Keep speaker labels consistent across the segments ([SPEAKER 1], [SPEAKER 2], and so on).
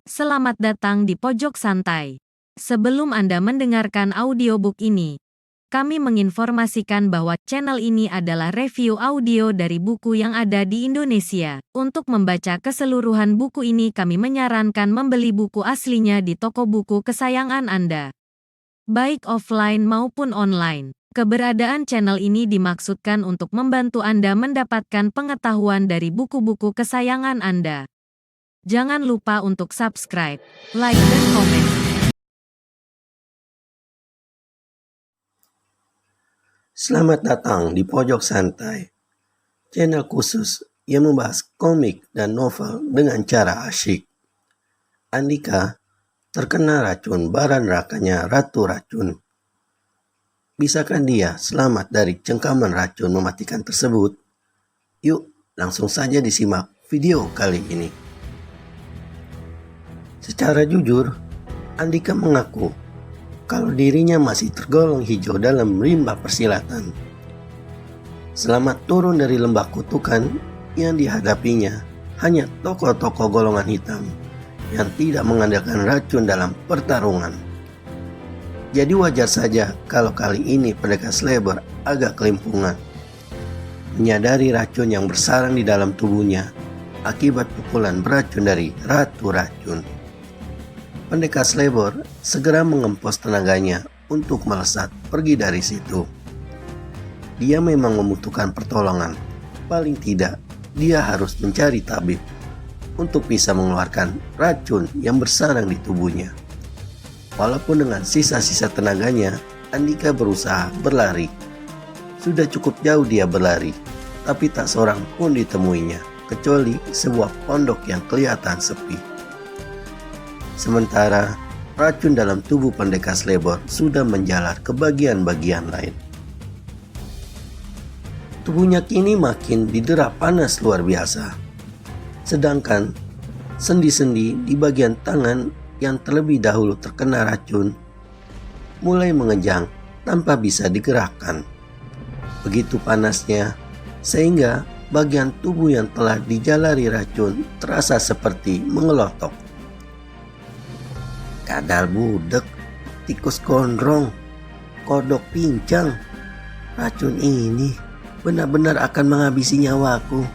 [SPEAKER 1] Selamat datang di Pojok Santai. Sebelum Anda mendengarkan audiobook ini, kami menginformasikan bahwa channel ini adalah review audio dari buku yang ada di Indonesia. Untuk membaca keseluruhan buku ini, kami menyarankan membeli buku aslinya di toko buku kesayangan Anda, baik offline maupun online. Keberadaan channel ini dimaksudkan untuk membantu Anda mendapatkan pengetahuan dari buku-buku kesayangan Anda. Jangan lupa untuk subscribe, like, dan komen.
[SPEAKER 2] Selamat datang di Pojok Santai, channel khusus yang membahas komik dan novel dengan cara asyik. Andika terkena racun bara nerakanya Ratu Racun. Bisakah dia selamat dari cengkaman racun mematikan tersebut? Yuk, langsung saja disimak video kali ini. Secara jujur, Andika mengaku kalau dirinya masih tergolong hijau dalam rimba persilatan. Selamat turun dari lembah kutukan yang dihadapinya hanya tokoh-tokoh golongan hitam yang tidak mengandalkan racun dalam pertarungan. Jadi wajar saja kalau kali ini pendekar Slebor agak kelimpungan. Menyadari racun yang bersarang di dalam tubuhnya akibat pukulan beracun dari Ratu Racun. Pendekar Slebor segera mengempos tenaganya untuk melesat pergi dari situ. Dia memang membutuhkan pertolongan. Paling tidak, dia harus mencari tabib untuk bisa mengeluarkan racun yang bersarang di tubuhnya. Walaupun dengan sisa-sisa tenaganya, Andika berusaha berlari. Sudah cukup jauh dia berlari, tapi tak seorang pun ditemuinya, kecuali sebuah pondok yang kelihatan sepi. Sementara racun dalam tubuh pendekar Slebor sudah menjalar ke bagian-bagian lain. Tubuhnya kini makin didera panas luar biasa. Sedangkan sendi-sendi di bagian tangan yang terlebih dahulu terkena racun mulai mengejang tanpa bisa digerakkan. Begitu panasnya sehingga bagian tubuh yang telah dijalari racun terasa seperti mengelotok. Kadal budek, tikus gondrong, kodok pincang. Racun ini benar-benar akan menghabisi nyawaku,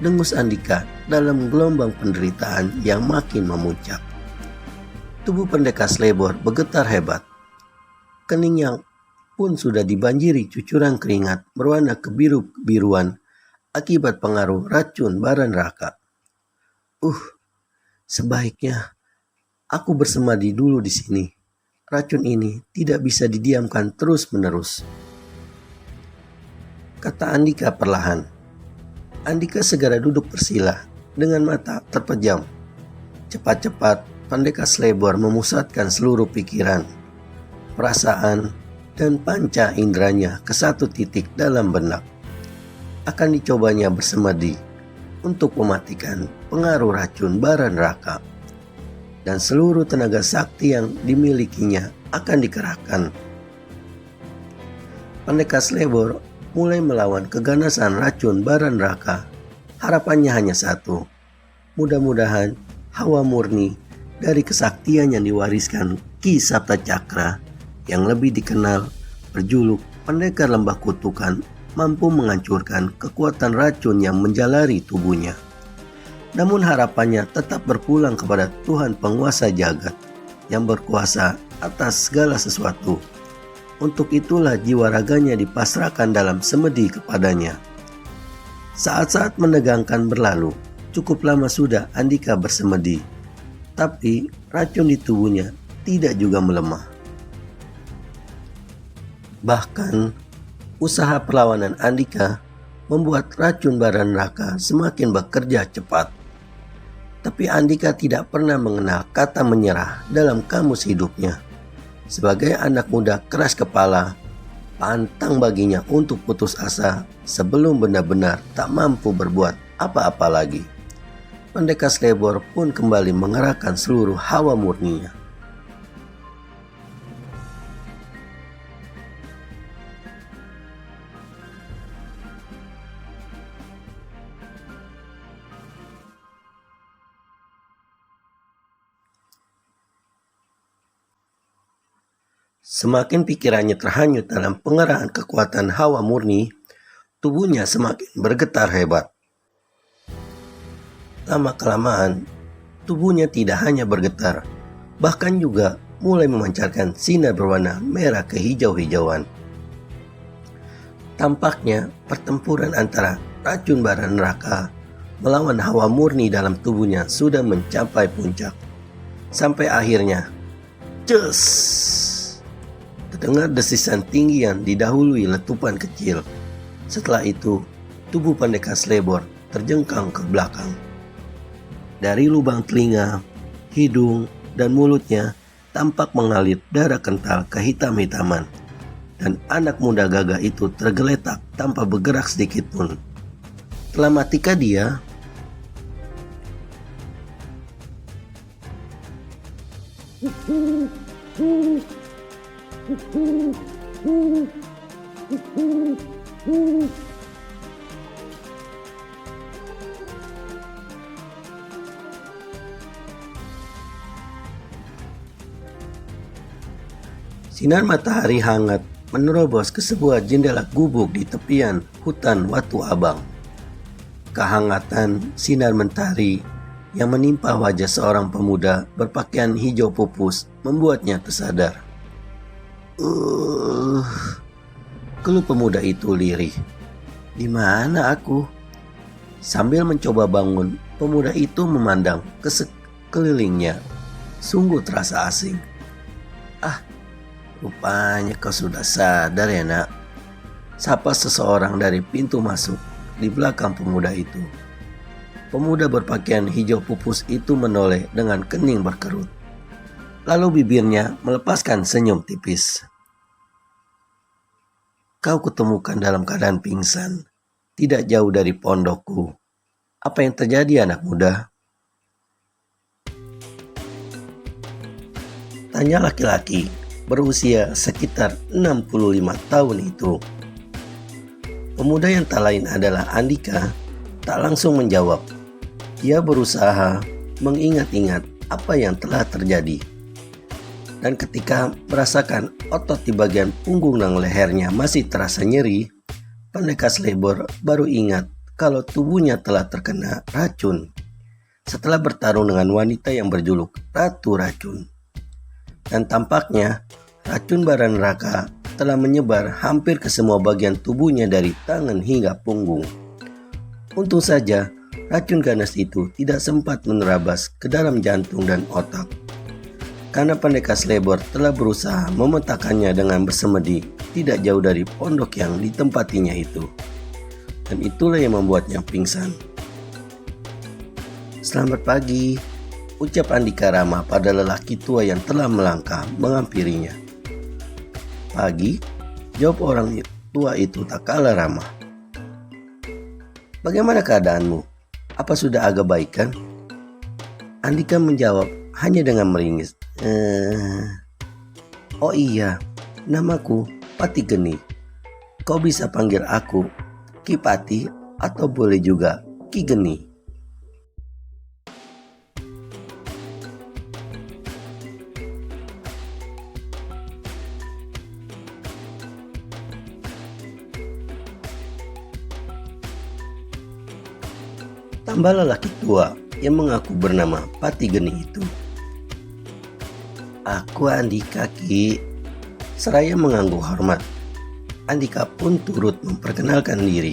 [SPEAKER 2] dengus Andika dalam gelombang penderitaan yang makin memuncak. Tubuh pendekar Slebor bergetar hebat. Keningnya pun sudah dibanjiri cucuran keringat berwarna kebiru-biruan akibat pengaruh racun bara neraka. Sebaiknya aku bersemadi dulu di sini. Racun ini tidak bisa didiamkan terus-menerus, kata Andika perlahan. Andika segera duduk bersila dengan mata terpejam. Cepat-cepat pendekar Slebor memusatkan seluruh pikiran, perasaan, dan panca inderanya ke satu titik dalam benak. Akan dicobanya bersemadi untuk mematikan pengaruh racun bara neraka. Dan seluruh tenaga sakti yang dimilikinya akan dikerahkan. Pendekar Slebor mulai melawan keganasan racun bara neraka. Harapannya hanya satu, mudah-mudahan hawa murni dari kesaktian yang diwariskan Ki Sapta Cakra yang lebih dikenal berjuluk pendekar lembah kutukan mampu menghancurkan kekuatan racun yang menjalari tubuhnya. Namun harapannya tetap berpulang kepada Tuhan penguasa jagat yang berkuasa atas segala sesuatu. Untuk itulah jiwa raganya dipasrahkan dalam semedi kepadanya. Saat-saat menegangkan berlalu, cukup lama sudah Andika bersemedi. Tapi racun di tubuhnya tidak juga melemah. Bahkan usaha perlawanan Andika membuat racun bara neraka semakin bekerja cepat. Tapi Andika tidak pernah mengenal kata menyerah dalam kamus hidupnya. Sebagai anak muda keras kepala, pantang baginya untuk putus asa sebelum benar-benar tak mampu berbuat apa-apa lagi. Pendekar Slebor pun kembali mengerahkan seluruh hawa murninya. Semakin pikirannya terhanyut dalam pengerahan kekuatan hawa murni, tubuhnya semakin bergetar hebat. Lama-kelamaan, tubuhnya tidak hanya bergetar, bahkan juga mulai memancarkan sinar berwarna merah kehijau-hijauan. Tampaknya pertempuran antara racun bara neraka melawan hawa murni dalam tubuhnya sudah mencapai puncak. Sampai akhirnya, ces! Terdengar desisan tinggi yang didahului letupan kecil. Setelah itu, tubuh Pendekar Slebor terjengkang ke belakang. Dari lubang telinga, hidung, dan mulutnya tampak mengalir darah kental kehitam-hitaman. Dan anak muda gagah itu tergeletak tanpa bergerak sedikit pun. Telah matikah dia? Sinar matahari hangat menerobos ke sebuah jendela gubuk di tepian hutan Watu Abang. Kehangatan sinar mentari yang menimpa wajah seorang pemuda berpakaian hijau pupus membuatnya tersadar. Keluh pemuda itu lirih. Di mana aku? Sambil mencoba bangun, pemuda itu memandang ke sekelilingnya. Sungguh terasa asing. Rupanya kau sudah sadar ya nak. Sapa seseorang dari pintu masuk di belakang pemuda itu. Pemuda berpakaian hijau pupus itu menoleh dengan kening berkerut. Lalu bibirnya melepaskan senyum tipis. Kau kutemukan dalam keadaan pingsan, tidak jauh dari pondokku. Apa yang terjadi anak muda? Tanya laki-laki berusia sekitar 65 tahun itu. Pemuda yang tak lain adalah Andika tak langsung menjawab. Dia berusaha mengingat-ingat apa yang telah terjadi. Dan ketika merasakan otot di bagian punggung dan lehernya masih terasa nyeri, Pendekar Slebor baru ingat kalau tubuhnya telah terkena racun setelah bertarung dengan wanita yang berjuluk Ratu Racun. Dan tampaknya racun bara neraka telah menyebar hampir ke semua bagian tubuhnya dari tangan hingga punggung. Untung saja racun ganas itu tidak sempat menerabas ke dalam jantung dan otak. Karena Pendekar Slebor telah berusaha memetakannya dengan bersemedi tidak jauh dari pondok yang ditempatinya itu. Dan itulah yang membuatnya pingsan. Selamat pagi, ucap Andika ramah pada lelaki tua yang telah melangkah menghampirinya. Pagi, jawab orang tua itu tak kalah ramah. Bagaimana keadaanmu? Apa sudah agak baik kan? Andika menjawab hanya dengan meringis. Oh iya, namaku Pati Geni. Kau bisa panggil aku Ki Pati atau boleh juga Ki Geni. Tambah lelaki tua yang mengaku bernama Pati Geni itu. Aku Andika Ki. Seraya mengangguk hormat. Andika pun turut memperkenalkan diri.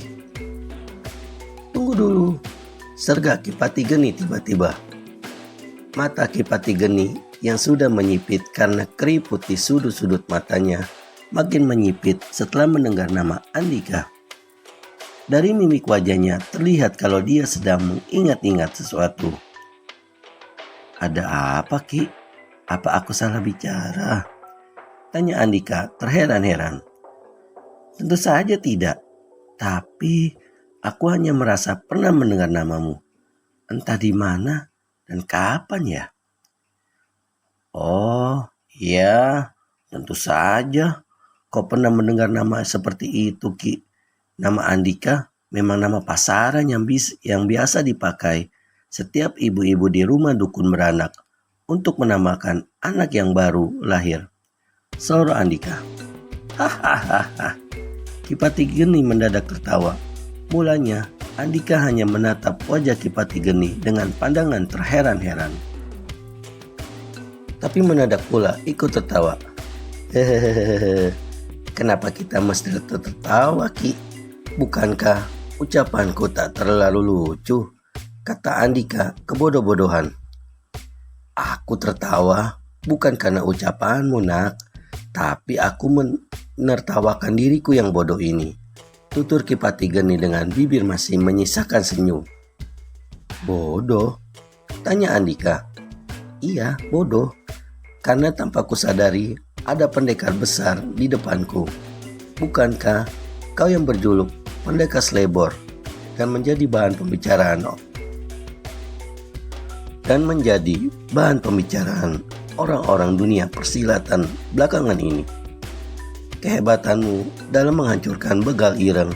[SPEAKER 2] Tunggu dulu, sergak Ki Pati Geni tiba-tiba. Mata Ki Pati Geni yang sudah menyipit karena keriput di sudut-sudut matanya makin menyipit setelah mendengar nama Andika. Dari mimik wajahnya terlihat kalau dia sedang mengingat-ingat sesuatu. Ada apa Ki? Apa aku salah bicara? Tanya Andika terheran-heran. Tentu saja tidak. Tapi aku hanya merasa pernah mendengar namamu. Entah di mana dan kapan ya? Oh, iya, tentu saja. Kau pernah mendengar nama seperti itu, Ki? Nama Andika memang nama pasaran yang biasa dipakai setiap ibu-ibu di rumah dukun beranak untuk menamakan anak yang baru lahir. Seorang Andika. Hahaha. Kipati Geni mendadak tertawa. Mulanya, Andika hanya menatap wajah Kipati Geni dengan pandangan terheran-heran. Tapi mendadak pula ikut tertawa. Hehehe. Kenapa kita mesti tertawa, Ki? Bukankah ucapanku tak terlalu lucu? Kata Andika kebodoh-bodohan. Aku tertawa bukan karena ucapanmu, Nak. Tapi aku menertawakan diriku yang bodoh ini. Tutur Kipati Geni dengan bibir masih menyisakan senyum. Bodoh? Tanya Andika. Iya, bodoh. Karena tanpa kusadari ada pendekar besar di depanku. Bukankah kau yang berjuluk pendekar selebor dan menjadi bahan pembicaraan orang-orang dunia persilatan belakangan ini. Kehebatanmu dalam menghancurkan begal ireng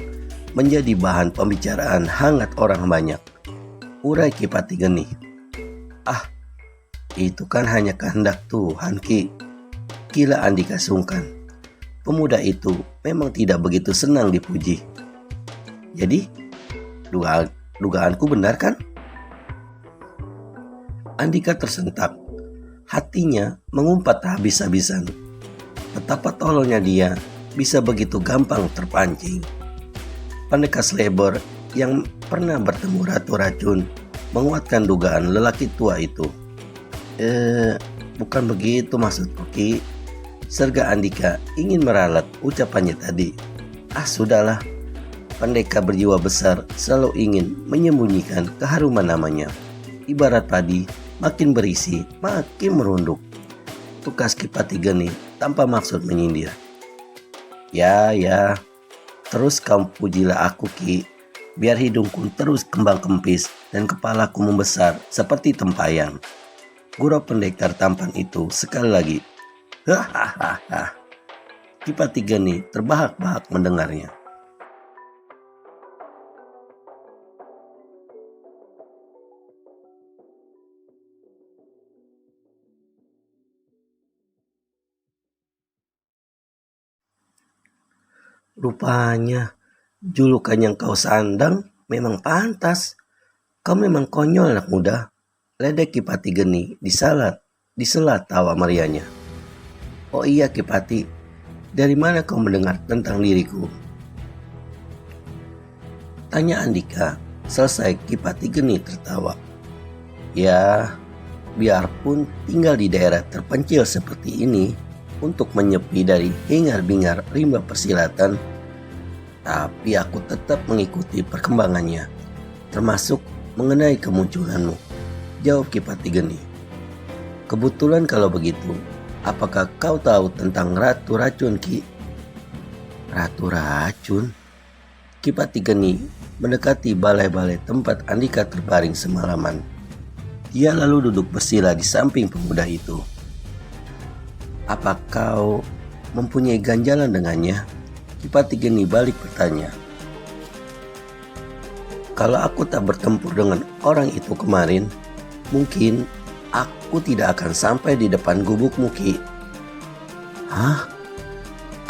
[SPEAKER 2] menjadi bahan pembicaraan hangat orang banyak. Urai Kipati Geni. Ah, itu kan hanya kehendak Tuhan, Ki. Kila Andika sungkan. Pemuda itu memang tidak begitu senang dipuji. Jadi, dugaanku benar kan? Andika tersentak. Hatinya mengumpat habis-habisan. Betapa tololnya dia bisa begitu gampang terpancing. Pendekar selebor yang pernah bertemu Ratu Racun menguatkan dugaan lelaki tua itu. Bukan begitu maksudku, Ki. Serga Andika ingin meralat ucapannya tadi. Sudahlah. Pendekar berjiwa besar selalu ingin menyembunyikan keharuman namanya. Ibarat padi, makin berisi, makin merunduk. Tukas Kipati Geni tanpa maksud menyindir. Ya, terus kamu pujilah aku, Ki. Biar hidungku terus kembang kempis dan kepalaku membesar seperti tempayan. Gurau pendekar tampan itu sekali lagi. Hahaha. Kipati Geni terbahak-bahak mendengarnya. Rupanya julukan yang kau sandang memang pantas. Kau memang konyol, anak muda. Ledek Kipati Geni disela tawa meriahnya. Oh iya, Kipati, dari mana kau mendengar tentang diriku? Tanya Andika selesai Kipati Geni tertawa. Ya, biarpun tinggal di daerah terpencil seperti ini untuk menyepi dari hingar-bingar rimba persilatan, tapi aku tetap mengikuti perkembangannya, termasuk mengenai kemunculanmu. Jawab Kipati Geni. Kebetulan kalau begitu, apakah kau tahu tentang Ratu Racun, Ki? Ratu Racun? Kipati Geni mendekati balai-balai tempat Andika terbaring semalaman. Dia lalu duduk bersila di samping pemuda itu. Apa kau mempunyai ganjalan dengannya? Kipati Geni balik bertanya. Kalau aku tak bertempur dengan orang itu kemarin, mungkin aku tidak akan sampai di depan gubukmu, Ki. Hah?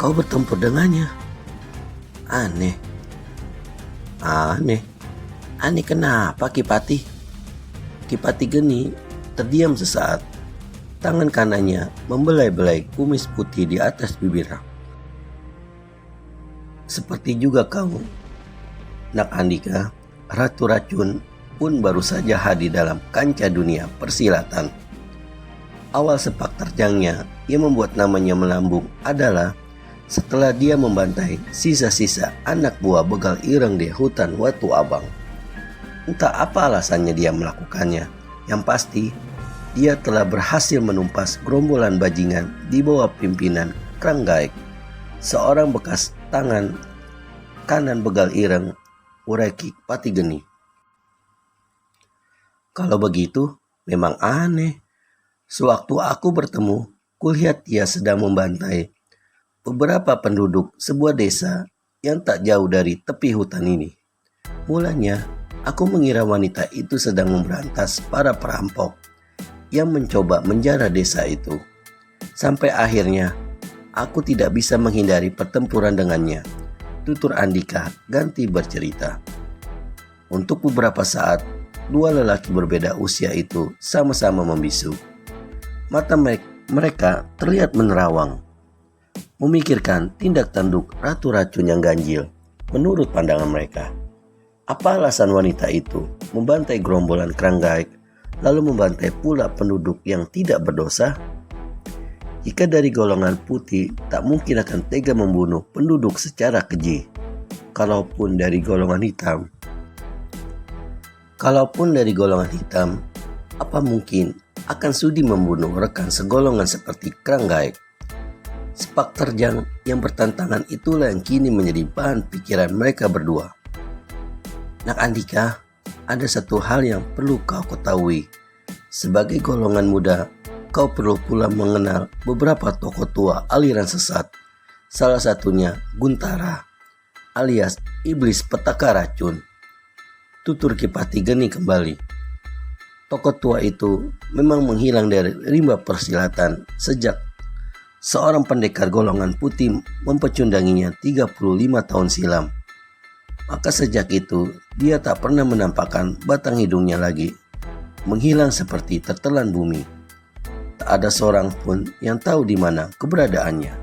[SPEAKER 2] Kau bertempur dengannya? Aneh kenapa, Kipati? Kipati Geni terdiam sesaat. Tangan kanannya membelai-belai kumis putih di atas bibirnya. Seperti juga kau, Nak Andika, Ratu Racun pun baru saja hadir dalam kancah dunia persilatan. Awal sepak terjangnya yang membuat namanya melambung adalah setelah dia membantai sisa-sisa anak buah begal ireng di hutan Watu Abang. Entah apa alasannya dia melakukannya, yang pasti dia telah berhasil menumpas gerombolan bajingan di bawah pimpinan Kranggaek, seorang bekas tangan kanan begal ireng, urai Kipati Geni. Kalau begitu, memang aneh. Sewaktu aku bertemu, kulihat dia sedang membantai beberapa penduduk sebuah desa yang tak jauh dari tepi hutan ini. Mulanya, aku mengira wanita itu sedang memberantas para perampok yang mencoba menjara desa itu. Sampai akhirnya, aku tidak bisa menghindari pertempuran dengannya. Tutur Andika ganti bercerita. Untuk beberapa saat, dua lelaki berbeda usia itu sama-sama membisu. Mata mereka terlihat menerawang, memikirkan tindak tanduk ratu racun yang ganjil menurut pandangan mereka. Apa alasan wanita itu membantai gerombolan kerang gaek, lalu membantai pula penduduk yang tidak berdosa? Jika dari golongan putih, tak mungkin akan tega membunuh penduduk secara keji. Kalaupun dari golongan hitam, apa mungkin akan sudi membunuh rekan segolongan seperti kerang gaek? Sepak terjang yang bertantangan itulah yang kini menjadi bahan pikiran mereka berdua. Nak Andika, ada satu hal yang perlu kau ketahui. Sebagai golongan muda, kau perlu pula mengenal beberapa tokoh tua aliran sesat. Salah satunya Guntara, alias iblis petaka racun. Tutur Kipati Geni kembali. Tokoh tua itu memang menghilang dari rimba persilatan sejak seorang pendekar golongan putih mempecundanginya 35 tahun silam. Maka sejak itu, dia tak pernah menampakkan batang hidungnya lagi. Menghilang seperti tertelan bumi. Tak ada seorang pun yang tahu di mana keberadaannya.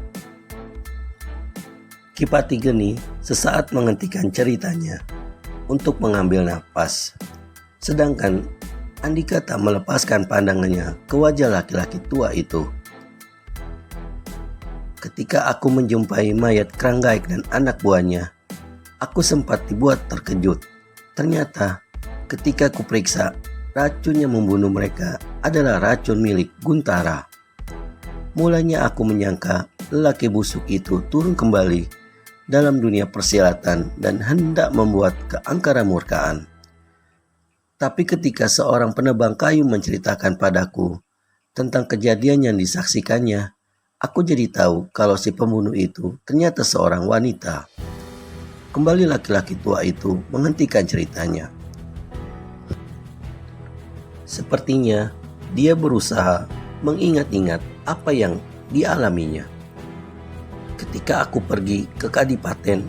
[SPEAKER 2] Kipati Geni sesaat menghentikan ceritanya untuk mengambil napas. Sedangkan Andika tak melepaskan pandangannya ke wajah laki-laki tua itu. Ketika aku menjumpai mayat kerang gaek dan anak buahnya, aku sempat dibuat terkejut. Ternyata ketika kuperiksa, racun yang membunuh mereka adalah racun milik Guntara. Mulanya aku menyangka lelaki busuk itu turun kembali dalam dunia persilatan dan hendak membuat keangkara murkaan. Tapi ketika seorang penebang kayu menceritakan padaku tentang kejadian yang disaksikannya, aku jadi tahu kalau si pembunuh itu ternyata seorang wanita. Kembali laki-laki tua itu menghentikan ceritanya. Sepertinya dia berusaha mengingat-ingat apa yang dialaminya. Ketika aku pergi ke Kadipaten,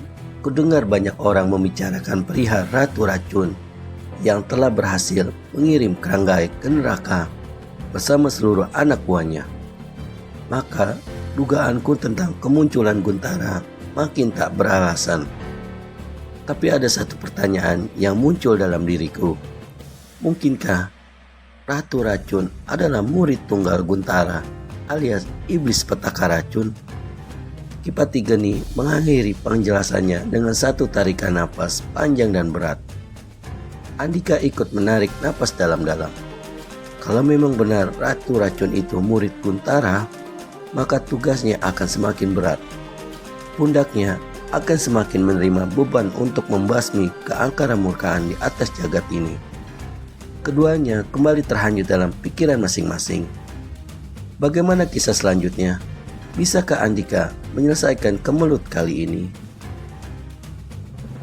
[SPEAKER 2] kudengar banyak orang membicarakan perihal ratu racun yang telah berhasil mengirim kerang gaek ke neraka bersama seluruh anak buahnya. Maka dugaanku tentang kemunculan Guntara makin tak beralasan. Tapi ada satu pertanyaan yang muncul dalam diriku. Mungkinkah Ratu Racun adalah murid tunggal Guntara alias iblis petaka racun? Kipati Geni mengakhiri penjelasannya dengan satu tarikan napas panjang dan berat. Andika ikut menarik napas dalam-dalam. Kalau memang benar Ratu Racun itu murid Guntara, maka tugasnya akan semakin berat. Pundaknya akan semakin menerima beban untuk membasmi keangkara murkaan di atas jagat ini. Keduanya kembali terhanyut dalam pikiran masing-masing. Bagaimana kisah selanjutnya? Bisakah Andika menyelesaikan kemelut kali ini?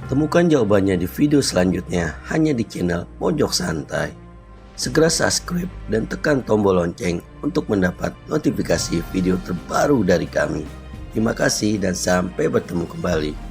[SPEAKER 2] Temukan jawabannya di video selanjutnya hanya di channel Pojok Santai. Segera subscribe dan tekan tombol lonceng untuk mendapat notifikasi video terbaru dari kami. Terima kasih dan sampai bertemu kembali.